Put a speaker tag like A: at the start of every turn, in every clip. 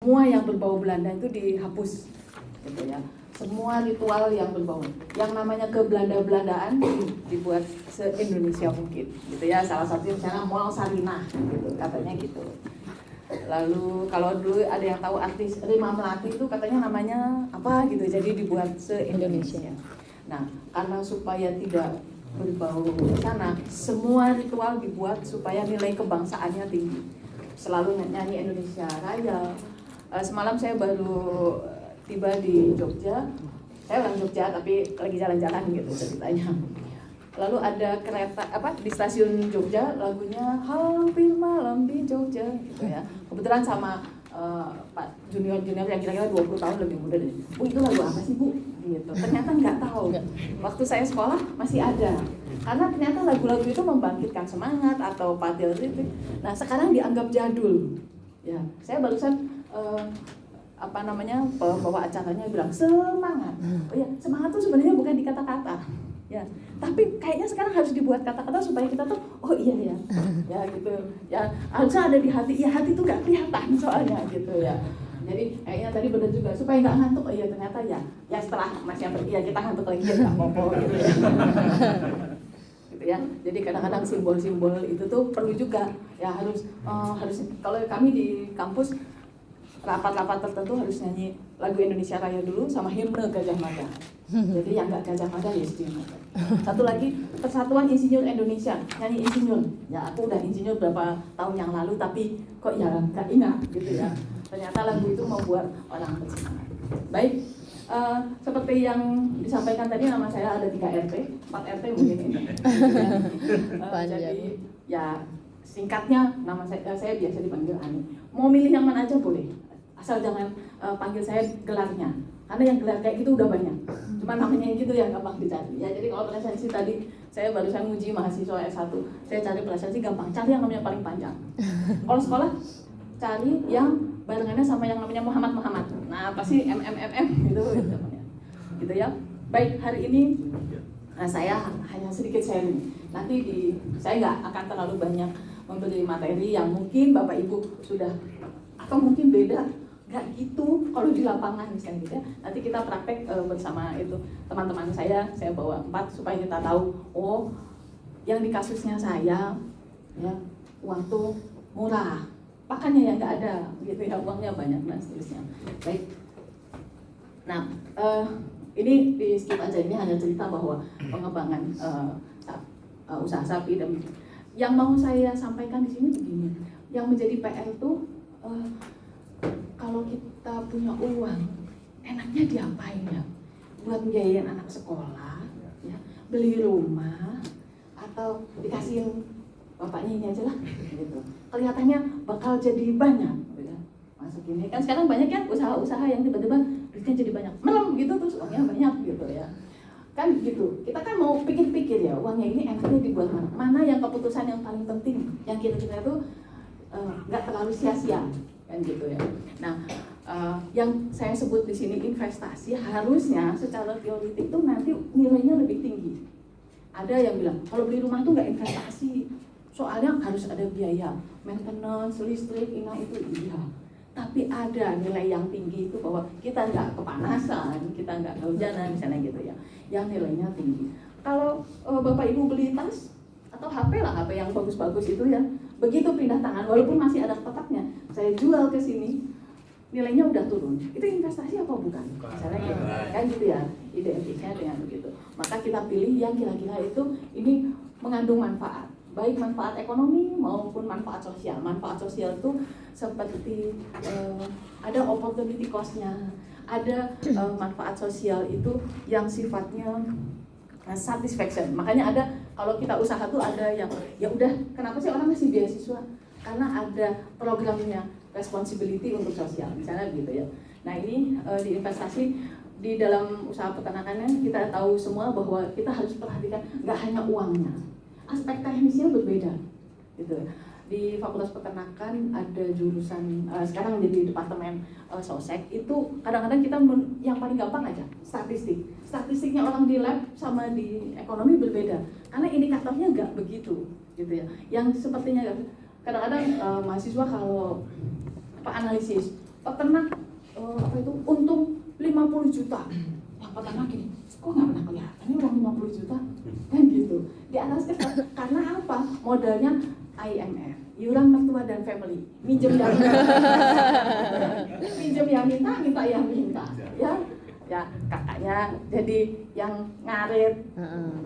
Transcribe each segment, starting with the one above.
A: semua yang berbau Belanda itu dihapus, gitu ya. Semua ritual yang berbau, yang namanya ke-Belanda-Belandaan dibuat se-Indonesia mungkin, gitu ya. Salah satunya misalnya Mall Sarinah, gitu, katanya gitu. Lalu kalau dulu ada yang tahu artis Rima Melati itu katanya namanya apa gitu, jadi dibuat se-Indonesia. Nah, karena supaya tidak berbau sana, semua ritual dibuat supaya nilai kebangsaannya tinggi. Selalu nyanyi Indonesia Raya. Semalam saya baru tiba di Jogja. Saya orang Jogja tapi lagi jalan-jalan gitu ceritanya. Lalu ada kereta di stasiun Jogja, lagunya Hampir Malam di Jogja gitu ya. Kebetulan sama Pak junior yang kira-kira 20 tahun lebih muda dari, "Bu, itu lagu apa sih, Bu?" gitu. Ternyata nggak tahu. Waktu saya sekolah masih ada. Karena ternyata lagu-lagu itu membangkitkan semangat atau patriotik. Nah, sekarang dianggap jadul. Ya, saya barusan bawa acaranya bilang semangat. Oh ya, semangat tuh sebenarnya bukan di kata-kata. Ya, tapi kayaknya sekarang harus dibuat kata-kata supaya kita tuh oh iya ya, ya gitu, ya harusnya ada di hati, ya hati tuh nggak kelihatan soalnya gitu ya. Jadi kayaknya tadi benar juga supaya nggak ngantuk, oh iya ternyata ya setelah Mas yang pergi ya kita ngantuk lagi ya nggak apa-apa gitu ya. Gitu ya. Jadi kadang-kadang simbol-simbol itu tuh perlu juga ya harus kalau kami di kampus rapat-rapat tertentu harus nyanyi lagu Indonesia Raya dulu sama himne Gajah Mada. Jadi yang nggak Gajah Mada ya Gajah Mada. Satu lagi Persatuan Insinyur Indonesia, nyanyi insinyur. Ya aku udah insinyur berapa tahun yang lalu tapi kok ya nggak ingat gitu ya. Ternyata lagu itu membuat orang bersemangat. Baik, seperti yang disampaikan tadi nama saya ada 3 RT, 4 RT mungkin ini. Jadi ya singkatnya nama saya biasa dipanggil Ani. Mau milih yang mana aja boleh. Asal jangan panggil saya gelarnya, karena yang gelar kayak gitu udah banyak. Cuma namanya yang gitu yang gampang dicari. Ya jadi kalau presensi tadi saya barusan nguji mahasiswa S1, saya cari presensi gampang, cari yang namanya paling panjang. Kalau sekolah cari yang barengannya sama yang namanya Muhammad. Nah pasti gitu namanya. Gitu ya. Baik, hari ini saya hanya sedikit sharing. Nanti saya nggak akan terlalu banyak memberi materi yang mungkin Bapak Ibu sudah atau mungkin beda. Nggak gitu kalau di lapangan misalnya gitu ya. Nanti kita praktek bersama itu teman-teman saya bawa 4 supaya kita tahu oh yang di kasusnya saya ya uang tuh murah, pakannya yang nggak ada gitu ya, uangnya banyak dan seterusnya. Baik. Nah ini di skip aja, ini hanya cerita bahwa pengembangan usaha sapi. Dan yang mau saya sampaikan di sini begini, yang menjadi PR tuh kalau kita punya uang, enaknya diapain ya? Buat biayain anak sekolah, ya, beli rumah, atau dikasihin bapaknya ini aja lah, gitu. Kelihatannya bakal jadi banyak, gitu. Masuk ini kan sekarang banyak ya usaha-usaha yang tiba-tiba duitnya jadi banyak, melem gitu terus uangnya banyak gitu ya. Kan gitu, kita kan mau pikir-pikir ya uangnya ini enaknya dibuat mana yang keputusan yang paling penting, yang kira-kira itu nggak terlalu sia-sia. Kan gitu ya. Nah, yang saya sebut di sini investasi harusnya secara teoritik itu nanti nilainya lebih tinggi. Ada yang bilang kalau beli rumah tuh nggak investasi, soalnya harus ada biaya maintenance, listrik, itu iya. Tapi ada nilai yang tinggi itu bahwa kita nggak kepanasan, kita nggak kehujanan misalnya gitu ya, yang nilainya tinggi. Kalau Bapak Ibu beli tas atau HP lah, HP yang bagus-bagus itu ya, begitu pindah tangan walaupun masih ada kotaknya, saya jual ke sini, nilainya udah turun. Itu investasi apa bukan? Misalnya gitu, kan gitu ya, identiknya dengan begitu. Maka kita pilih yang kira-kira itu ini mengandung manfaat, baik manfaat ekonomi maupun manfaat sosial. Manfaat sosial itu seperti ada opportunity cost-nya, ada manfaat sosial itu yang sifatnya satisfaction. Makanya ada kalau kita usaha tuh ada yang ya udah kenapa sih orang ngasih beasiswa? Karena ada programnya responsibility untuk sosial misalnya gitu ya. Nah ini di investasi di dalam usaha peternakannya kita tahu semua bahwa kita harus perhatikan nggak hanya uangnya, aspek teknisnya berbeda gitu. Di Fakultas Peternakan ada jurusan sekarang jadi departemen sosek, itu kadang-kadang kita yang paling gampang aja statistiknya orang di lab sama di ekonomi berbeda karena indikatornya nggak begitu gitu ya. Yang sepertinya kadang-kadang mahasiswa kalau analisis peternak untung 50 juta. Yang peternak gini, kok nggak pernah kelihatan ini uang 50 juta? Kan gitu. Di atas kertas. Karena apa? Modalnya IMF, iuran mertua dan family. Minjem yang minta, minta yang minta. Ya kakaknya jadi yang ngarit,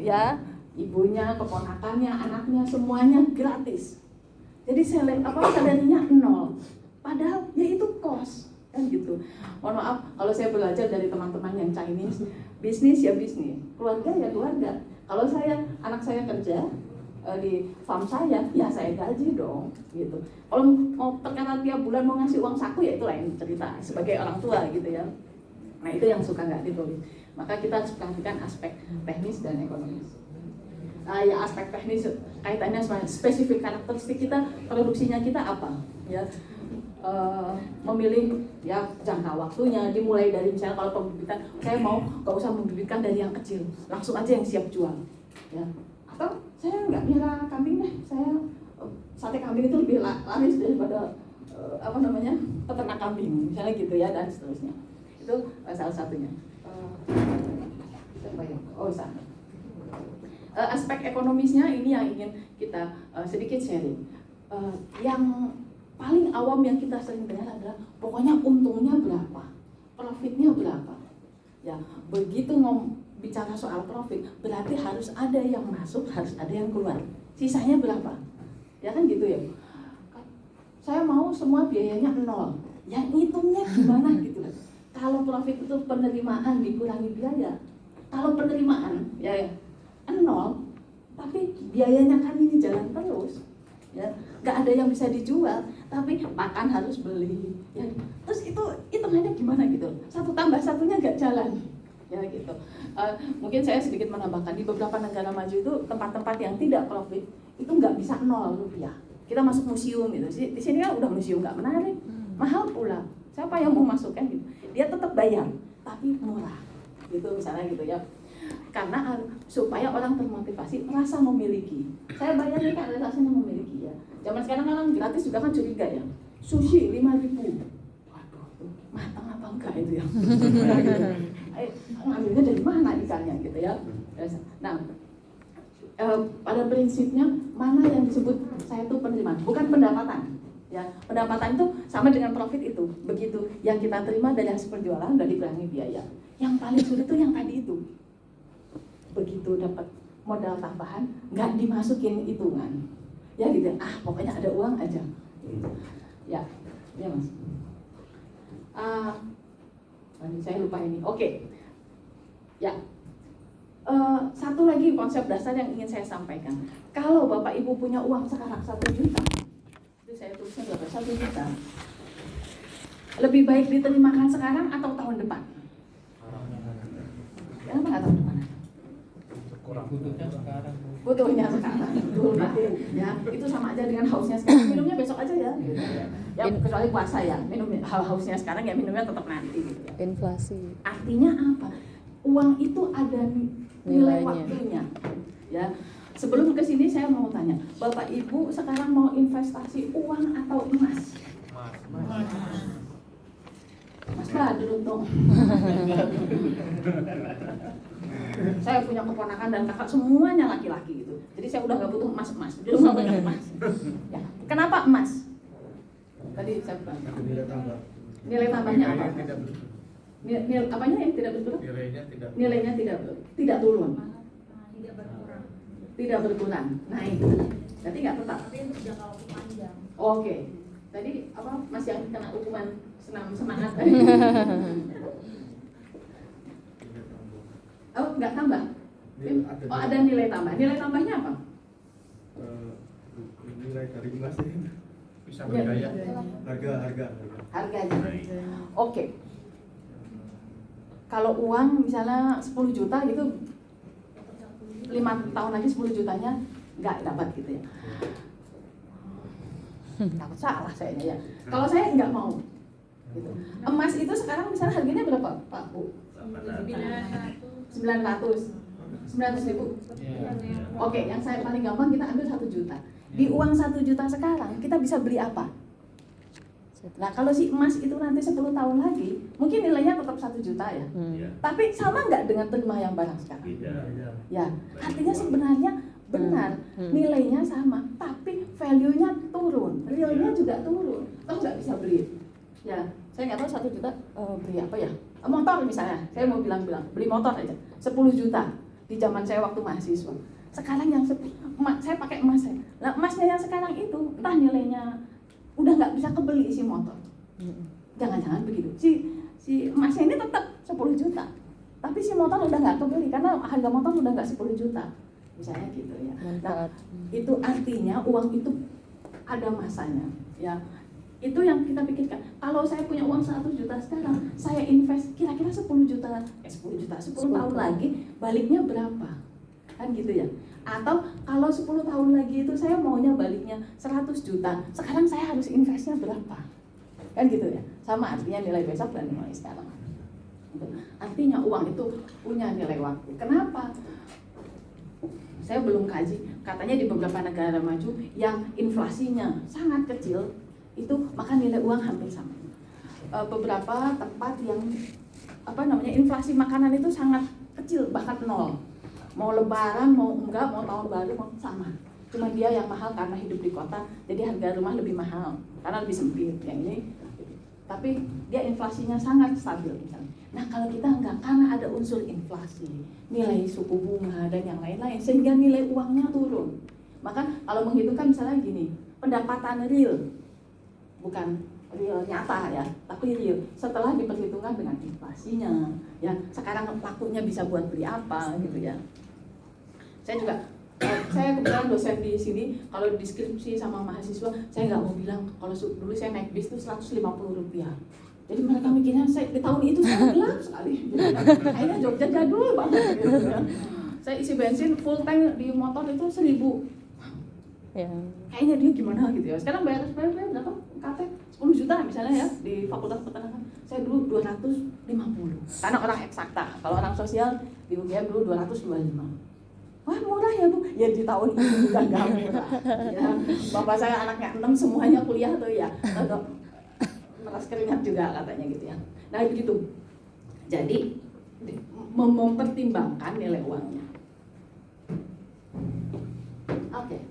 A: ya ibunya, keponakannya, anaknya semuanya gratis. Jadi salarinya 0. Padahal ya itu kos kan gitu. Mohon maaf kalau saya belajar dari teman-teman yang Chinese, bisnis ya bisnis, keluarga ya keluarga. Kalau anak saya kerja di farm saya, ya saya gaji dong gitu. Kalau mau perkara tiap bulan mau ngasih uang saku ya itu lain cerita sebagai orang tua gitu ya. Nah itu yang suka nggak ditulis. Maka kita harus perhatikan aspek teknis dan ekonomis. Ya aspek teknis kaitannya sama spesifik karakteristik kita, produksinya kita apa ya. Memilih ya jangka waktunya, dimulai dari misalnya kalau pembibitan saya mau nggak usah membibitkan dari yang kecil, langsung aja yang siap jual ya. Atau saya nggak pelihara kambing deh, saya sate kambing itu lebih laris daripada peternak kambing misalnya gitu ya, dan seterusnya. Itu salah satunya. Sana. Aspek ekonomisnya ini yang ingin kita sedikit sharing. Yang paling awam yang kita sering dengar adalah pokoknya untungnya berapa, profitnya berapa. Ya, begitu bicara soal profit, berarti harus ada yang masuk, harus ada yang keluar. Sisanya berapa? Ya kan gitu ya. Saya mau semua biayanya 0. Ya ngitungnya gimana gitu kan. Kalau profit itu penerimaan dikurangi biaya. Kalau penerimaan ya 0, tapi biayanya kan ini jalan terus. Ya, nggak ada yang bisa dijual, tapi makan harus beli. Ya, terus itu hitungannya gimana gitu? 1 tambah 1-nya nggak jalan, ya gitu. Mungkin saya sedikit menambahkan di beberapa negara maju itu tempat-tempat yang tidak profit itu nggak bisa 0 rupiah. Kita masuk museum gitu. Di sini kan udah museum nggak menarik, mahal pula. Siapa yang mau masuk kan gitu? Dia tetap bayar, tapi murah, gitu misalnya gitu ya. Karena supaya orang termotivasi merasa memiliki. Saya bayar nih kan rasanya memiliki ya. Zaman sekarang orang gratis juga kan curiga ya. Sushi 5.000. Waduh, matang apa enggak itu ya? Ngambilnya dari mana ikannya gitu ya. Nah, pada prinsipnya mana yang disebut saya itu penerimaan, bukan pendapatan. Ya, pendapatan itu sama dengan profit itu. Begitu yang kita terima dari hasil penjualan dari dikurangi biaya. Yang paling sulit itu yang tadi itu. Begitu dapat modal tambahan nggak dimasukin hitungan ya gitu, pokoknya ada uang aja ya mas. Saya lupa ini. Oke. Ya, satu lagi konsep dasar yang ingin saya sampaikan. Kalau bapak ibu punya uang sekarang 1 juta, itu saya tulisnya berapa? 1 juta, lebih baik diterimakan sekarang atau tahun depan? Kenapa nggak tahun depan? Butuhnya sekarang. Betul, ya, itu sama aja dengan hausnya sekarang. Minumnya besok aja ya. Ya kecuali puasa ya. Minum hausnya sekarang ya, minumnya tetap nanti gitu ya.
B: Inflasi.
A: Artinya apa? Uang itu ada nilai waktunya. Ya. Sebelum ke sini saya mau tanya, Bapak Ibu sekarang mau investasi uang atau emas? Mas Badur untung. Saya punya keponakan dan kakak semuanya laki-laki gitu. Jadi saya udah gak butuh emas. Di rumah banyak emas. Ya. Kenapa emas? Tadi saya bilang. Nilai tambahnya apa? Nilai apanya yang tidak berkurang? Nilainya tidak turun. Tidak berkurang. Nah itu. Berarti nggak tetap.
C: Tapi untuk jangka waktu panjang.
A: Oke. Tadi apa? Mas yang kena hukuman senam semangat tadi. Oh, nggak tambah? Oh, ada nilai tambah. Nilai tambahnya apa?
D: Nilai dari emas ini
E: bisa berdaya.
A: Harganya. Oke. Kalau uang misalnya 10 juta gitu, 5 tahun lagi 10 jutanya nggak dapat gitu ya. Takut salah sayanya ya. Kalau saya nggak mau. Gitu. Emas itu sekarang misalnya harganya berapa, Pak Bu? 900 ribu. Oke, yang saya paling gampang kita ambil 1 juta. Di uang 1 juta sekarang kita bisa beli apa? Nah kalau si emas itu nanti 10 tahun lagi, mungkin nilainya tetap 1 juta ya. Tapi sama nggak dengan terima yang barang sekarang? Ya, artinya sebenarnya benar, nilainya sama, tapi value-nya turun, realnya juga turun. Toh nggak bisa beli. Ya, saya nggak tahu 1 juta beli apa ya? Motor misalnya, saya mau bilang beli motor aja, 10 juta di zaman saya waktu mahasiswa. Sekarang yang saya pakai emas saya. Nah, emasnya yang sekarang itu entah nilainya udah nggak bisa kebeli si motor. Jangan-jangan begitu. Si emasnya ini tetap 10 juta. Tapi si motor udah nggak kebeli karena harga motor udah nggak 10 juta. Misalnya gitu ya. Nah, itu artinya uang itu ada masanya, ya. Itu yang kita pikirkan. Kalau saya punya uang 100 juta sekarang, saya invest kira-kira 10 tahun lagi baliknya berapa? Kan gitu ya. Atau kalau 10 tahun lagi itu saya maunya baliknya 100 juta, sekarang saya harus investnya berapa? Kan gitu ya. Sama artinya nilai besok dan nilai sekarang. Artinya uang itu punya nilai waktu. Kenapa? Saya belum kaji, katanya di beberapa negara maju yang inflasinya sangat kecil, itu maka nilai uang hampir sama. Beberapa tempat yang inflasi makanan itu sangat kecil, bahkan nol. Mau lebaran, mau enggak, mau tahun baru, mau sama. Cuma dia yang mahal karena hidup di kota, jadi harga rumah lebih mahal karena lebih sempit. Yang ini, tapi dia inflasinya sangat stabil misalnya. Nah kalau kita enggak, karena ada unsur inflasi, nilai suku bunga dan yang lain-lain, sehingga nilai uangnya turun. Maka kalau menghitungkan misalnya gini, pendapatan real, bukan real nyata ya, tapi real setelah diperhitungkan dengan inflasinya, ya sekarang lakunya bisa buat beli apa gitu ya. Saya kebetulan dosen di sini, kalau deskripsi sama mahasiswa, saya nggak mau bilang kalau dulu saya naik bis itu 150 rupiah. Jadi mereka mikirnya di tahun itu saya gelap sekali. Akhirnya Jogja jadul banget gitu ya. Saya isi bensin full tank di motor itu 1.000. Ya. Kayaknya dia gimana gitu ya. Sekarang bayar berapa? KT 10 juta misalnya ya di Fakultas Peternakan. Saya dulu 250. Karena orang eksakta. Kalau orang sosial di UGM dulu 225. Wah murah ya Bu, ya di tahun ini juga nggak murah ya. Bapak saya anaknya 6 semuanya kuliah tuh ya, atau meras keringat juga katanya gitu ya. Nah begitu, jadi mempertimbangkan nilai uangnya. Oke,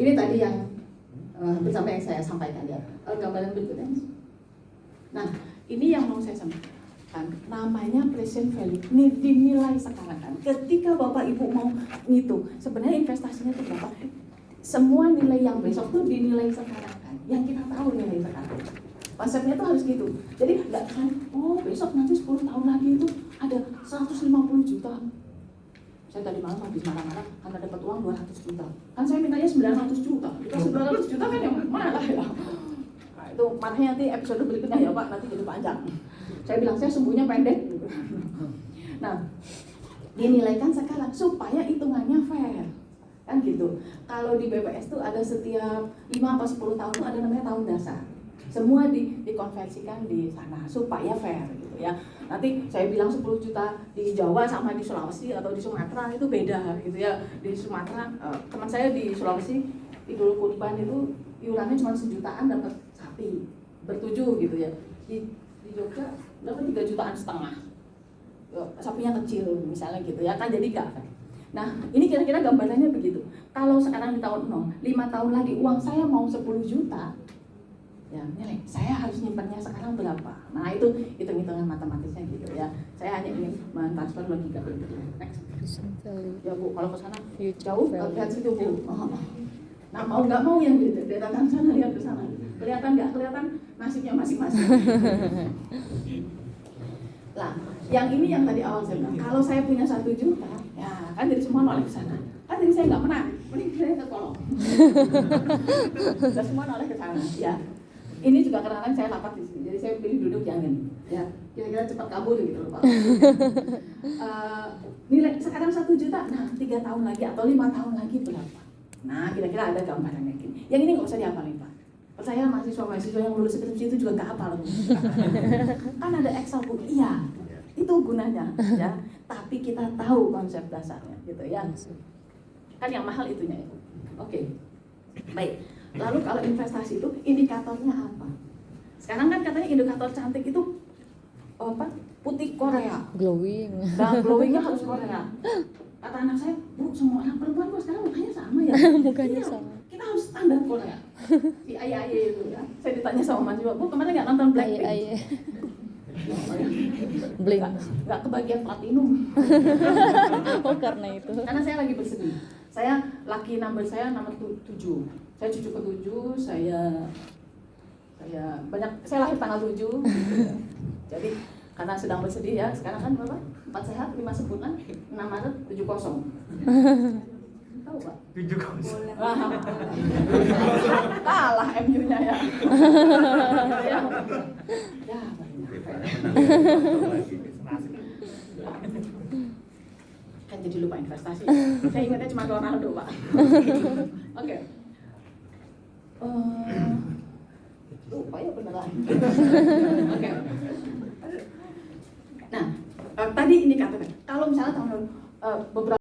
A: ini tadi yang bersama yang saya sampaikan ya. Gambaran berikutnya. Nah ini yang mau saya sampaikan. Namanya present value, ini dinilai sekarang kan. Ketika Bapak Ibu mau ngitung, sebenarnya investasinya itu berapa? Semua nilai yang besok tuh dinilai sekarang kan. Yang kita tahu nilai sekarang. Konsepnya tuh harus gitu. Jadi nggak kan, oh besok nanti 10 tahun lagi itu ada 150 juta. Saya tadi malam habis marah-marah karena dapat uang 200 juta. Kan saya mintanya 900 juta. Dikasih 200 juta kan yang mana ya? Nah, itu marahnya nanti episode berikutnya ya Pak, nanti jadi panjang. Saya bilang saya sumbunya pendek gitu. Nah, dinilaikan sekarang supaya hitungannya fair. Kan gitu. Kalau di BPS tuh ada setiap 5 atau 10 tahun tuh ada namanya tahun dasar. Semua dikonversikan di sana supaya fair gitu ya. Nanti saya bilang 10 juta di Jawa sama di Sulawesi atau di Sumatera itu beda gitu ya. Di Sumatera, teman saya di Sulawesi Idul Kurban itu iurannya cuma 1 jutaan dapat sapi bertujuh gitu ya. Di Jogja berapa 3,5 jutaan. Sapinya kecil misalnya gitu ya kan, jadi gak fair. Nah ini kira-kira gambarannya begitu. Kalau sekarang di tahun 0, 5 tahun lagi uang saya mau 10 juta, ya nilai saya harus nyimpannya sekarang berapa. Nah itu hitung-hitungan matematisnya gitu ya. Saya hanya ingin mentransfer logika berikutnya. Next. Ya Bu, kalau ke sana jauh, lihat situ Bu. Nah mau nggak mau yang gitu, datang sana lihat ke sana. Kelihatan nggak kelihatan nasibnya masing-masing. Lah, yang ini yang tadi awal saya bilang, kalau saya punya 1 juta, ya kan jadi semua noleh ke sana. Kan jadi saya nggak menang, mending saya ke kolong. Sudah semua noleh ke sana, ya. Ini juga kadang-kadang saya rapat di sini, jadi saya pilih duduk jangan, ya. Kira-kira cepat kabur gitu loh Pak. Nilai sekarang 1 juta, nah 3 tahun lagi atau 5 tahun lagi berapa? Nah kira-kira ada gambarannya gini. Yang ini nggak usah dihafalin Pak. Percaya mahasiswa-mahasiswa yang lulus skripsi itu juga nggak hafal. Kan ada Excel Bu, iya. Itu gunanya ya. Tapi kita tahu konsep dasarnya gitu ya. Kan yang mahal itunya ya. Oke. Baik. Lalu kalau investasi itu indikatornya apa? Sekarang kan katanya indikator cantik itu apa? Putih Korea.
B: Glowing.
A: Dan glowingnya harus Korea. Kata anak saya, Bu, semua anak perempuan kok sekarang mukanya sama ya?
B: Mukanya
A: Iya,
B: sama.
A: kita harus standar Korea. Si Aye itu ya. Saya ditanya sama Mas Bu, kemarin nggak nonton Blackpink?
B: Aye. Bling.
A: Nggak kebagian platinum.
B: Oh karena itu.
A: Karena saya lagi bersedih. Saya lucky number saya nomor 7. Saya cucu ke-7, saya lahir tanggal 7 gitu ya. Jadi karena sedang bersedih ya, sekarang kan berapa? 4 sehat, 5 sempurna, 6 Maret 70. Tahu Pak?
C: 70.
A: Kalah MU-nya ya. Ya. Ya, kan jadi lupa investasi. Saya ingatnya cuma Ronaldo, Pak. Oke. Lupa ya beneran. Oke. Nah, tadi ini katakan kalau misalnya tahun beberapa